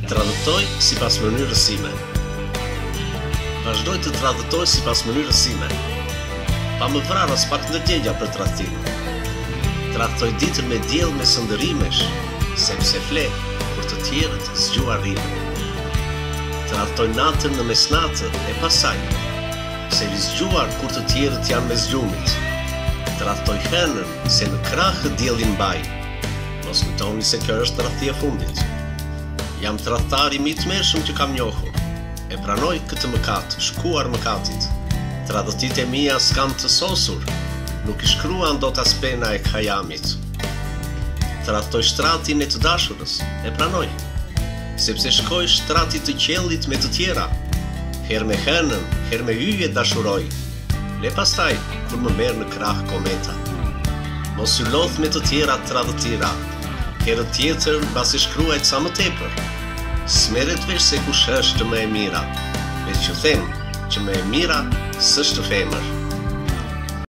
Tradëtoj sipas mënyrës sime. Vazhdoj të tradëtoj sipas mënyrës sime. Pa më vrarë as pak ndërgjegja për tradhtim. Tradëtoj ditën me diell me sëndërimesh, sepse fle për të tjerët zgjuar rime. Tradëtoj natën në mesnatë e pasaj, se li zgjuar kur të tjerët janë me zgjumit. Tradëtoj hënën se në krahë diellin mbaj. Mos kujtoni se kjo është tradhtia e fundit. Jam tradhtari më i tmerrshëm që kam njohur. E pranoj këtë mëkat, shkuar mëkatit. Tradhtit e mia s'kan të sosur, nuk i shkruan dot as pena e Khayamit. Tradhtoj shtratin e të dashurës, e pranoj, sepse shkoj shtratit të qellit me të tjera. Herë me hënën, herë me hyje dashuroj. Le pastaj, kur më merr në krah kometa. Mos u lodh me të tjera tradhëtira. Herë tjetër pasi shkruajt sa më tepër. S'merret vesh se kush është më e mira, veç që them që më e mira s'është femër.